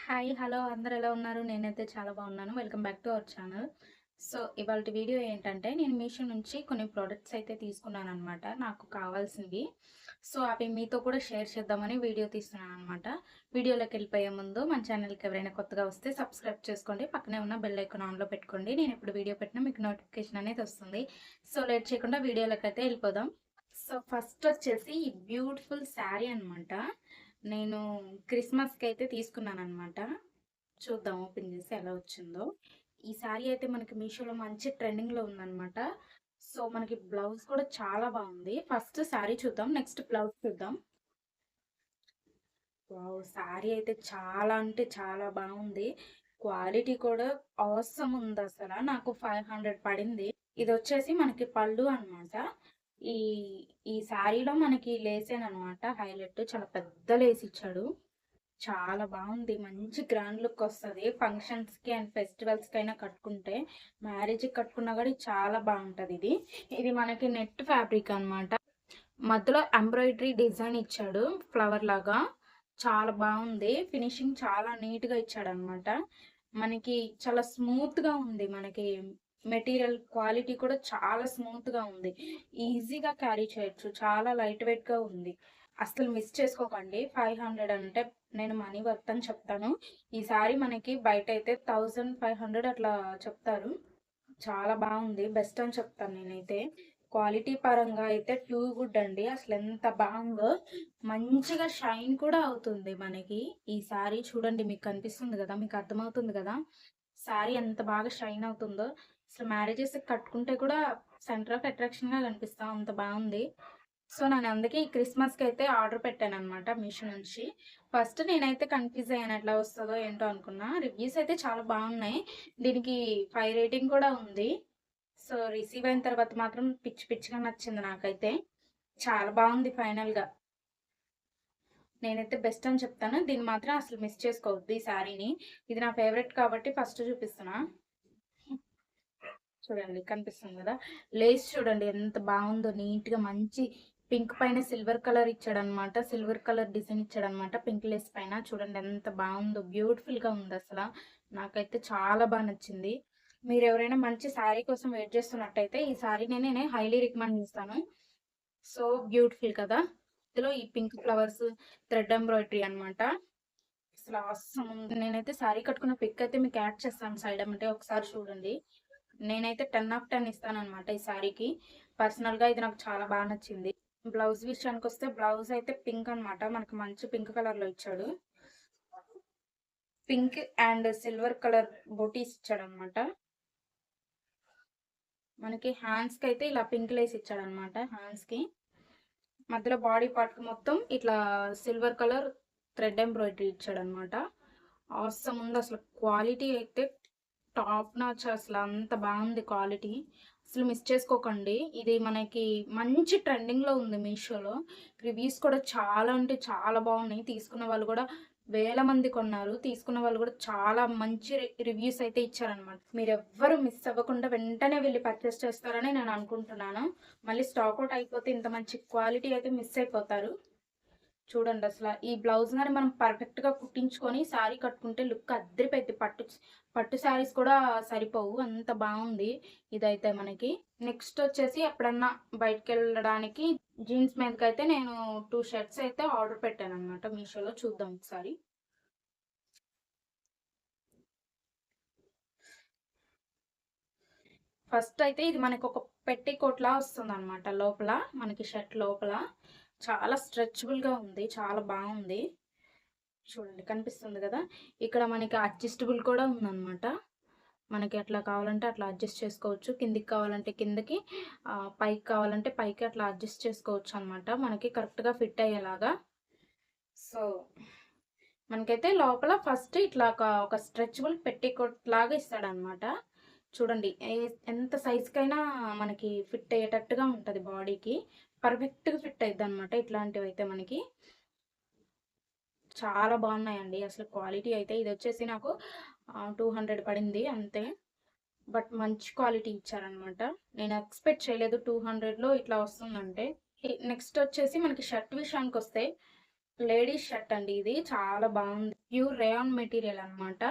Hi! Hello! అందరూ ఎలా ఉన్నారు? నేనైతే చాలా బాగున్నాను. Welcome back to our channel. So, ఇవాల్టి వీడియో ఏంటంటే, నేను మీషో నుంచి కొన్ని ప్రొడక్ట్స్ అయితే తీసుకున్నాననమాట. నాకు కావాల్సినవి. సో, అవి మీతో కూడా షేర్ చేద్దామని వీడియో తీస్తున్నాననమాట. వీడియోలోకెళ్ళిపోయే ముందు మన ఛానల్‌కి ఎవరైనా కొత్తగా వస్తే సబ్స్క్రైబ్ చేసుకోండి. పక్కనే ఉన్న బెల్ ఐకాన్ ఆన్‌లో పెట్టుకోండి. నేను ఎప్పుడు వీడియో పెట్టినా మీకు నోటిఫికేషన్ అనేది వస్తుంది. సో, లేట్ చేయకుండా వీడియోలోకైతే వెళ్ళిపోదాం. సో, ఫస్ట్ వచ్చేసి ఈ బ్యూటిఫుల్ శారీ అనమాట. నేను క్రిస్మస్‌కైతే తీసుకున్నాననమాట. చూద్దాం ఓపెన్ చేసి ఎలా వచ్చిందో. ఈ శారీ అయితే మనకి మీషోలో మంచి ట్రెండింగ్‌లో ఉందనమాట. సో, మనకి బ్లౌజ్ కూడా చాలా బావుంది. ఫస్ట్ శారీ చూద్దాం. నెక్స్ట్ బ్లౌజ్ చూద్దాం. వావ్! శారీ అయితే చాలా అంటే చాలా బావుంది. క్వాలిటీ కూడా ఆసమ్ ఉందసల. నాకు 500 పడింది. ఇదొచ్చేసి మనకి పళ్ళు అనమాట. ఈ ఈ శారీలో మనకి లేసేననమాట హైలైట్. చాలా పెద్ద లేస్ ఇచ్చాడు. చాలా బావుంది. మంచి గ్రాండ్ లుక్ వస్తది. ఫంక్షన్స్‌కి అండ్ ఫెస్టివల్స్‌కైనా కట్టుకుంటే, మ్యారేజ్‌కి కట్టుకున్నా కూడా ఇది చాలా బావుంటదిది. ఇది మనకి నెట్ ఫ్యాబ్రిక్ అనమాట. మధ్యలో ఎంబ్రాయిడరీ డిజైన్ ఇచ్చాడు ఫ్లవర్ లాగా. చాలా బావుంది. ఫినిషింగ్ చాలా నీట్‌గా ఇచ్చాడనమాట. మనకి చాలా స్మూత్‌గా ఉంది. మనకి మెటీరియల్ క్వాలిటీ కూడా చాలా స్మూత్‌గా ఉంది. ఈజీగా క్యారీ చేయొచ్చు. చాలా లైట్ వెయిట్‌గా ఉంది. అస్సలు మిస్ చేసుకోకండి. 500 అంటే నేను మనీ వర్త్ అని చెప్తాను. ఈ సారీ మనకి బయటైతే 1500 అట్లా చెప్తారు. చాలా బావుంది. బెస్ట్ అని చెప్తాను నేనైతే. క్వాలిటీ పరంగా అయితే టూ గుడ్ అండి. అసలెంత బావుందో. మంచిగా షైన్ కూడా అవుతుంది మనకి. ఈ శారీ చూడండి మీకు కనిపిస్తుంది గదా! మీకు అర్థమవుతుంది గదా! శారీ ఎంత బాగా షైన్ అవుతుందో. అసలు మ్యారేజెస్‌కి కట్టుకుంటే కూడా సెంటర్ ఆఫ్ అట్రాక్షన్‌గా కనిపిస్తాం. అంత బావుంది. సో, నేను అందుకే ఈ క్రిస్మస్‌కైతే ఆర్డర్ పెట్టాననమాట మీషో నుంచి. ఫస్ట్ నేనైతే కన్‌ఫ్యూజ్ అయ్యాను ఎట్లా వస్తదో ఏంటో అనుకున్నా. రివ్యూస్ అయితే చాలా బావున్నాయి. దీనికి 5 రేటింగ్ కూడా ఉంది. సో, రిసీవ్ అయిన తర్వాత మాత్రం పిచ్చి పిచ్చిగా నచ్చింది నాకైతే. చాలా బావుంది ఫైనల్‌గా. నేనైతే బెస్ట్ అని చెప్తాను. దీన్ని మాత్రం అసలు మిస్ చేసుకోవద్దు ఈ శారీని. ఇది నా ఫేవరెట్ కాబట్టి ఫస్ట్ చూపిస్తున్నా. చూడండి కనిపిస్తుంది గదా! లేస్ చూడండి ఎంత బావుందో నీట్‌గా మంచి పింక్ పైన సిల్వర్ కలర్ ఇచ్చాడనమాట. సిల్వర్ కలర్ డిజైన్ ఇచ్చాడనమాట పింక్ లేస్ పైన. చూడండి ఎంత బావుందో బ్యూటిఫుల్‌గా ఉందసల. నాకైతే చాలా బా నచ్చింది. మీరెవరైనా మంచి శారీ కోసం వెయిట్ చేస్తున్నట్టయితే ఈ శారీని నేను హైలీ రికమెండ్ చేస్తాను. సో బ్యూటిఫుల్ కదా! ఇందులో ఈ పింక్ ఫ్లవర్స్ థ్రెడ్ ఎంబ్రాయిడరీ అనమాట. అసలు ఆసమ్ ఉంది. నేనైతే శారీ కట్టుకున్న పిక్ అయితే మీకు యాడ్ చేస్తాను సైడ్ ఎమ్మటే ఒకసారి చూడండి. నేనైతే 10 ఆఫ్ 10 ఇస్తాననమాట ఈ శారీకి. పర్సనల్‌గా ఇది నాకు చాలా బా నచ్చింది. బ్లౌజ్ విషయానికొస్తే బ్లౌజ్ అయితే పింక్ అనమాట. మనకు మంచి పింక్ కలర్‌లో ఇచ్చాడు. పింక్ అండ్ సిల్వర్ కలర్ బూటీస్ ఇచ్చాడనమాట. మనకి హ్యాండ్స్‌కైతే ఇలా పింక్ లేస్ ఇచ్చాడనమాట హ్యాండ్స్‌కి. మధ్యలో బాడీ పార్ట్‌కి మొత్తం ఇట్లా సిల్వర్ కలర్ థ్రెడ్ ఎంబ్రాయిడరీ ఇచ్చాడనమాట. ఆసమ్ ఉంది అసలు క్వాలిటీ అయితే టాప్ నాచ్ అసలు అంత బాగుంది క్వాలిటీ. అసలు మిస్ చేసుకోకండి. ఇది మనకి మంచి ట్రెండింగ్‌లో ఉంది మీషోలో. రివ్యూస్ కూడా చాలా అంటే చాలా బాగున్నాయి. తీసుకున్న వాళ్ళు కూడా వేల మంది కొన్నారు. తీసుకున్న వాళ్ళు కూడా చాలా మంచి రివ్యూస్ అయితే ఇచ్చారనమాట. మీరెవ్వరు మిస్ అవ్వకుండా వెంటనే వెళ్లి పర్చేస్ చేస్తారని నేను అనుకుంటున్నాను. మళ్ళీ స్టాక్ ఔట్ అయిపోతే ఇంత మంచి క్వాలిటీ అయితే మిస్ అయిపోతారు. చూడండి అసల ఈ బ్లౌజ్ గాని మనం పర్ఫెక్ట్‌గా కుట్టించుకొని శారీ కట్టుకుంటే లుక్ అద్దిరిపోద్ది. పట్టు శారీస్ కూడా సరిపోవు. అంత బావుంది ఇదైతే మనకి. నెక్స్ట్ వచ్చేసి ఎప్పుడన్నా బయటికెళ్ళడానికి జీన్స్ మీదకైతే నేను 2 షర్ట్స్ అయితే ఆర్డర్ పెట్టాననమాట మీషోలో. చూద్దాం ఒకసారి. ఫస్ట్ అయితే ఇది మనకొక పెట్టికోట్‌లా వస్తుందనమాట లోపల. మనకి షర్ట్ లోపల. చాలా స్ట్రెచబుల్‌గా ఉంది. చాలా బావుంది. చూడండి కనిపిస్తుంది గదా! ఇక్కడ మనకి అడ్జస్టబుల్ కూడా ఉందనమాట. మనకి ఎట్లా కావాలంటే అట్లా అడ్జస్ట్ చేసుకోవచ్చు. కిందికి కావాలంటే కిందకి, పైకి కావాలంటే పైకి అట్లా అడ్జస్ట్ చేసుకోవచ్చనమాట. మనకి కరెక్ట్‌గా ఫిట్ అయ్యేలాగా. సో, మనకైతే లోపల ఫస్ట్ ఇట్లా ఒక స్ట్రెచబుల్ పెట్టికోట్ లాగా ఇస్తాడనమాట. చూడండి ఎంత సైజ్‌కైనా మనకి ఫిట్ అయ్యేటట్టుగా ఉంటది బాడీకి. పర్ఫెక్ట్‌గా ఫిట్ అయిద్దనమాట ఇట్లాంటివైతే మనకి. చాలా బాగున్నాయండి. అసలు క్వాలిటీ అయితే ఇదొచ్చేసి నాకు 200 పడింది అంతే. బట్ మంచి క్వాలిటీ ఇచ్చారనమాట. నేను ఎక్స్‌పెక్ట్ చేయలేదు 200లో ఇట్లా వస్తుందంటే. నెక్స్ట్ వచ్చేసి మనకి షర్ట్ విషయానికొస్తే లేడీస్ షర్ట్ అండి ఇది. చాలా బాగుంది. ప్యూర్ రేయాన్ మెటీరియల్ అన్నమాట.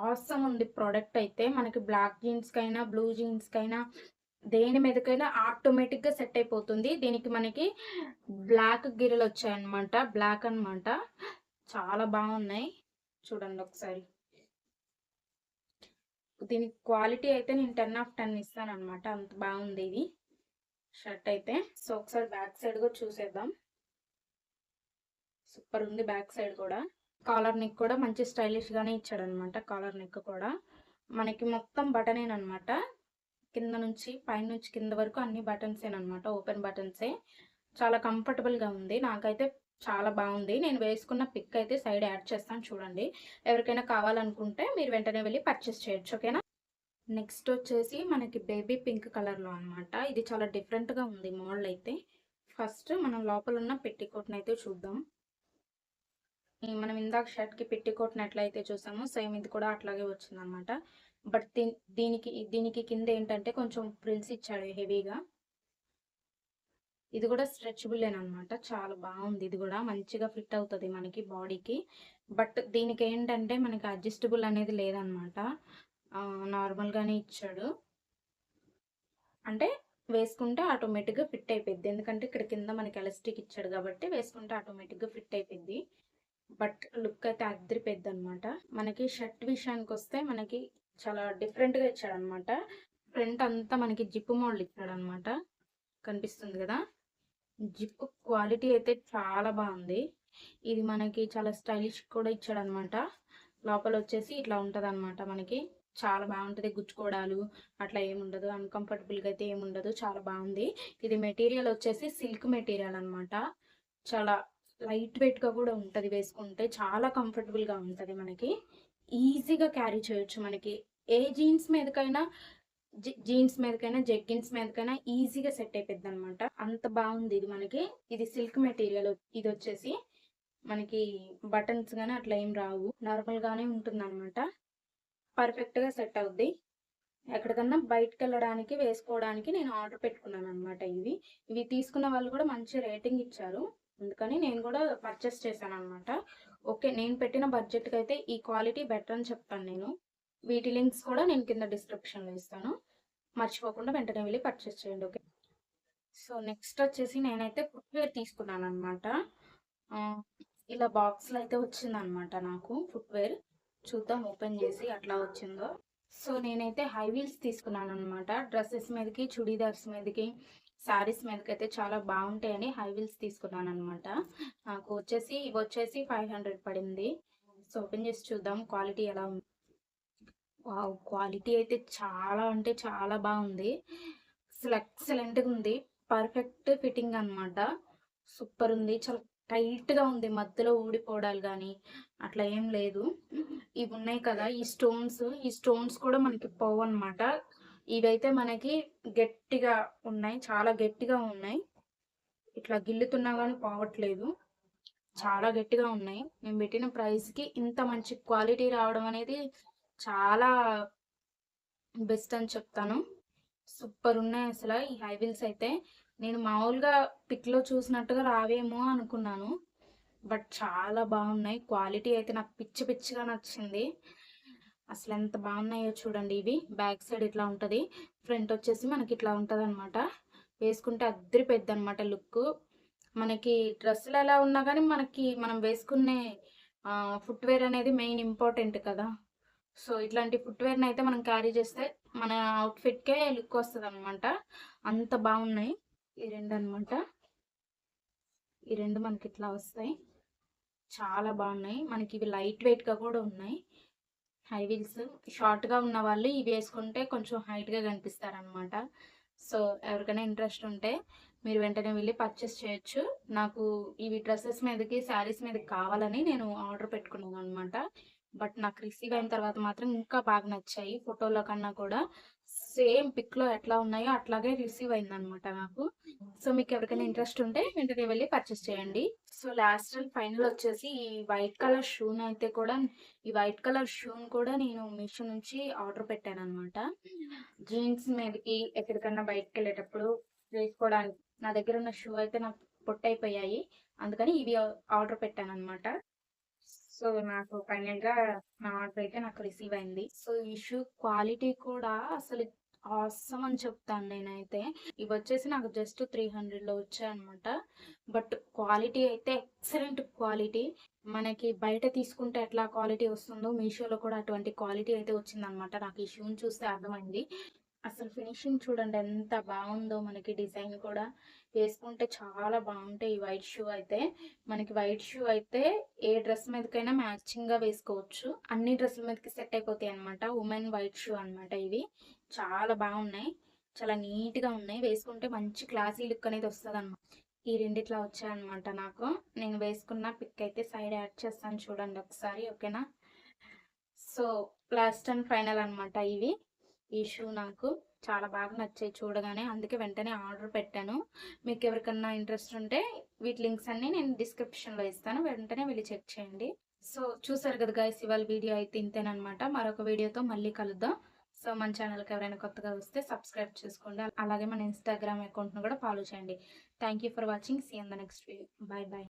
ఆసమ్ ఉంది ప్రోడక్ట్ అయితే. మనకి బ్లాక్ జీన్స్ కైనా, బ్లూ జీన్స్ కైనా, దేని మీదకైనా ఆటోమేటిక్ గా సెట్ అయిపోతుంది. దీనికి మనకి బ్లాక్ గిరలు వచ్చాయన్నమాట. బ్లాక్ అన్నమాట. చాలా బాగున్నాయి. చూడండి ఒకసారి. దీనికి క్వాలిటీ అయితే నేను 10/10 ఇస్తాను అనమాట. అంత బాగుంది ఇది షర్ట్ అయితే. సో ఒకసారి బ్యాక్ సైడ్ కూడా చూసేద్దాం. సూపర్ ఉంది బ్యాక్ సైడ్ కూడా. కాలర్ నెక్ కూడా మంచి స్టైలిష్ గానే ఇచ్చాడు అనమాట. కాలర్ నెక్ కూడా మనకి మొత్తం బటనేనమాట. కింద నుంచి పైన నుంచి కింద వరకు అన్ని బటన్సేనమాట. ఓపెన్ బటన్సే. చాలా కంఫర్టబుల్ గా ఉంది. నాకైతే చాలా బాగుంది. నేను వేసుకున్న పిక్ అయితే సైడ్ యాడ్ చేస్తాను చూడండి. ఎవరికైనా కావాలనుకుంటే మీరు వెంటనే వెళ్ళి పర్చేస్ చేయొచ్చు. ఓకేనా. నెక్స్ట్ వచ్చేసి మనకి బేబీ పింక్ కలర్ లో అనమాట. ఇది చాలా డిఫరెంట్ గా ఉంది మోడల్ అయితే. ఫస్ట్ మనం లోపల ఉన్న పెట్టికోట్ని అయితే చూద్దాం. మనం ఇందాక షర్ట్ కి పెట్టికోట్ని ఎట్లయితే చూసామో సేమ్ ఇది కూడా అట్లాగే వచ్చింది అనమాట. బట్ దీనికి కింద ఏంటంటే కొంచెం ప్రిల్స్ ఇచ్చాడు హెవీగా. ఇది కూడా స్ట్రెచబుల్ అనమాట. చాలా బాగుంది. ఇది కూడా మంచిగా ఫిట్ అవుతుంది మనకి బాడీకి. బట్ దీనికి ఏంటంటే మనకి అడ్జస్టబుల్ అనేది లేదనమాట. నార్మల్ గానే ఇచ్చాడు. అంటే వేసుకుంటే ఆటోమేటిక్గా ఫిట్ అయిపోద్ది. ఎందుకంటే ఇక్కడ కింద మనకి ఎలాస్టిక్ ఇచ్చాడు కాబట్టి వేసుకుంటే ఆటోమేటిక్గా ఫిట్ అయిపోద్ది. బట్ లుక్ అయితే అదిరిపోద్ది అనమాట. మనకి షర్ట్ విషయానికి వస్తే మనకి చాలా డిఫరెంట్ గా ఇచ్చాడు అనమాట. ఫ్రంట్ అంతా మనకి జిప్ మోడల్ ఇచ్చాడు అనమాట. కనిపిస్తుంది కదా. జిప్ క్వాలిటీ అయితే చాలా బాగుంది. ఇది మనకి చాలా స్టైలిష్ కూడా ఇచ్చాడు అనమాట. లోపల వచ్చేసి ఇట్లా ఉంటది అనమాట. మనకి చాలా బాగుంటది. గుచ్చుకోవడాలు అట్లా ఏముండదు. అన్కంఫర్టబుల్ గా అయితే ఏముండదు. చాలా బాగుంది. ఇది మెటీరియల్ వచ్చేసి సిల్క్ మెటీరియల్ అనమాట. చాలా లైట్ వెయిట్ గా కూడా ఉంటది. వేసుకుంటే చాలా కంఫర్టబుల్ గా ఉంటది. మనకి ఈజీగా క్యారీ చేయొచ్చు. మనకి ఏ జీన్స్ మీదకైనా జెగ్గిన్స్ మీదకైనా ఈజీగా సెట్ అయిపోద్ది అనమాట. అంత బాగుంది ఇది మనకి. ఇది సిల్క్ మెటీరియల్. ఇది వచ్చేసి మనకి బటన్స్ గానీ అట్లా ఏం రావు. నార్మల్ గానే ఉంటుంది అనమాట. పర్ఫెక్ట్ గా సెట్ అవుద్ది. ఎక్కడికన్నా బయటకు వెళ్ళడానికి వేసుకోవడానికి నేను ఆర్డర్ పెట్టుకున్నాను అనమాట. ఇవి తీసుకున్న వాళ్ళు కూడా మంచి రేటింగ్ ఇచ్చారు. అందుకని నేను కూడా పర్చేస్ చేశాను అనమాట. ఓకే, నేను పెట్టిన బడ్జెట్కి అయితే ఈ క్వాలిటీ బెటర్ అని చెప్తాను నేను. వీటి లింక్స్ కూడా నేను కింద డిస్క్రిప్షన్ లో ఇస్తాను. మర్చిపోకుండా వెంటనే వెళ్ళి పర్చేస్ చేయండి. ఓకే. సో నెక్స్ట్ వచ్చేసి నేనైతే ఫుట్వేర్ తీసుకున్నాను అనమాట. ఇలా బాక్స్ లో అయితే వచ్చిందనమాట నాకు ఫుట్వేర్. చూద్దాం ఓపెన్ చేసి అట్లా వచ్చిందో. సో నేనైతే హై వీల్స్ తీసుకున్నాను అనమాట. డ్రెస్సెస్ మీదకి, చుడీదార్స్ మీదకి, శారీస్ మీదకి అయితే చాలా బాగుంటాయని హై వీల్స్ తీసుకున్నాను అనమాట. నాకు ఇవి వచ్చేసి 500 పడింది. సో ఓపెన్ చేసి చూద్దాం క్వాలిటీ ఎలా ఉంది. వావ్, క్వాలిటీ అయితే చాలా అంటే చాలా బాగుంది. అసలు ఎక్సలెంట్గా ఉంది. పర్ఫెక్ట్ ఫిట్టింగ్ అనమాట. సూపర్ ఉంది. చాలా టైట్ గా ఉంది. మధ్యలో ఊడిపోవడాలు కానీ అట్లా ఏం లేదు. ఇవి ఉన్నాయి కదా ఈ స్టోన్స్ కూడా మనకి పోవు అనమాట. ఇవైతే మనకి గట్టిగా ఉన్నాయి. చాలా గట్టిగా ఉన్నాయి. ఇట్లా గిల్లుతున్నా కానీ పోవట్లేదు. చాలా గట్టిగా ఉన్నాయి. నేను పెట్టిన ప్రైస్ కి ఇంత మంచి క్వాలిటీ రావడం అనేది చాలా బెస్ట్ అని చెప్తాను. సూపర్ ఉన్నాయి అసలు ఈ హై వీల్స్ అయితే. నేను మామూలుగా పిక్ లో చూసినట్టుగా రావేమో అనుకున్నాను. బట్ చాలా బాగున్నాయి. క్వాలిటీ అయితే నాకు పిచ్చి పిచ్చిగా నచ్చింది. అసలు ఎంత బాగున్నాయో చూడండి. ఇవి బ్యాక్ సైడ్ ఇట్లా ఉంటది. ఫ్రంట్ వచ్చేసి మనకి ఇట్లా ఉంటది అనమాట. వేసుకుంటే అద్దరిపోద్ది అనమాట లుక్. మనకి డ్రెస్సులు ఎలా ఉన్నా కానీ మనం వేసుకునే ఫుట్వేర్ అనేది మెయిన్ ఇంపార్టెంట్ కదా. సో ఇట్లాంటి ఫుట్వేర్ని అయితే మనం క్యారీ చేస్తే మన అవుట్ఫిట్కే లుక్ వస్తుంది అనమాట. అంత బాగున్నాయి ఈ రెండు అనమాట. ఈ రెండు మనకి ఇట్లా వస్తాయి. చాలా బాగున్నాయి. మనకి ఇవి లైట్ వెయిట్ గా కూడా ఉన్నాయి. హై వీల్స్ షార్ట్ గా ఉన్న వాళ్ళు ఇవి వేసుకుంటే కొంచెం హైట్ గా కనిపిస్తారనమాట. సో ఎవరికైనా ఇంట్రెస్ట్ ఉంటే మీరు వెంటనే వెళ్ళి పర్చేస్ చేయొచ్చు. నాకు ఇవి డ్రెస్సెస్ మీదకి, శారీస్ మీదకి కావాలని నేను ఆర్డర్ పెట్టుకున్నాను అనమాట. బట్ నాకు రిసీవ్ అయిన తర్వాత మాత్రం ఇంకా బాగా నచ్చాయి. ఫోటోలో కన్నా కూడా సేమ్ పిక్ లో ఎట్లా ఉన్నాయో అట్లాగే రిసీవ్ అయింది అనమాట నాకు. సో మీకు ఎవరికైనా ఇంట్రెస్ట్ ఉంటే వెంటనే వెళ్ళి పర్చేస్ చేయండి. సో లాస్ట్ అండ్ ఫైనల్ వచ్చేసి ఈ వైట్ కలర్ షూన్ కూడా నేను మీషో నుంచి ఆర్డర్ పెట్టాను అనమాట. జీన్స్ మీదకి ఎక్కడికన్నా బయటకు వెళ్ళేటప్పుడు వేసుకోవడానికి. నా దగ్గర ఉన్న షూ అయితే నాకు పొట్టయిపోయాయి. అందుకని ఇవి ఆర్డర్ పెట్టాననమాట. సో, నాకు ఫైనల్‌గా నా ఆర్డర్ అయితే నాకు రిసీవ్ అయింది. సో, ఈ షూ క్వాలిటీ కూడా అసలు ఆసమ్ అని చెప్తాను నేనైతే. ఇవొచ్చేసి నాకు జస్ట్ 300లో వచ్చాయన్నమాట. బట్ క్వాలిటీ అయితే ఎక్సలెంట్ క్వాలిటీ. మనకి బయట తీసుకుంటే ఎట్లా క్వాలిటీ వస్తుందో మీషోలో కూడా అటువంటి క్వాలిటీ అయితే వచ్చిందన్నమాట. నాకు ఈ షూని చూస్తే అర్థమైంది. అసలు ఫినిషింగ్ చూడండి ఎంత బావుందో, మనకి డిజైన్ కూడా వేసుకుంటే చాలా బావుంటాయి ఈ వైట్ షూ అయితే. మనకి వైట్ షూ అయితే ఏ డ్రెస్ మీదకైనా మ్యాచింగ్‌గా వేసుకోవచ్చు. అన్ని డ్రెస్సుల మీదకి సెట్ అయిపోతాయన్నమాట. ఉమెన్ వైట్ షూ అన్నమాట ఇవి. చాలా బావున్నాయి. చాలా నీట్‌గా ఉన్నాయి. వేసుకుంటే మంచి క్లాసీ లుక్ అనేది వస్తదన్నమాట. ఈ రెండిట్లా వచ్చాయన్నమాట నాకు. నేను వేసుకున్న పిక్ అయితే సైడ్ యాడ్ చేస్తాను చూడండి ఒకసారి. ఓకేనా? సో, లాస్ట్ అండ్ ఫైనల్ అన్నమాట ఇవి. ఈ షూ నాకు చాలా బాగా నచ్చాయి చూడగానే. అందుకే వెంటనే ఆర్డర్ పెట్టాను. మీకెవరికన్నా ఇంట్రెస్ట్ ఉంటే వీటి లింక్స్ అన్నీ నేను డిస్క్రిప్షన్‌లో ఇస్తాను. వెంటనే వెళ్లి చెక్ చేయండి. సో, చూసారు కదా గైస్, ఇవాళ వీడియో అయితే ఇంతేననమాట. మరొక వీడియోతో మళ్ళీ కలుద్దాం. సో, మన ఛానల్‌కి ఎవరైనా కొత్తగా వస్తే సబ్స్క్రైబ్ చేసుకోండి. అలాగే మన ఇన్‌స్టాగ్రామ్ అకౌంట్‌ని కూడా ఫాలో చేయండి. Thank you for watching. See you in the next video. Bye by.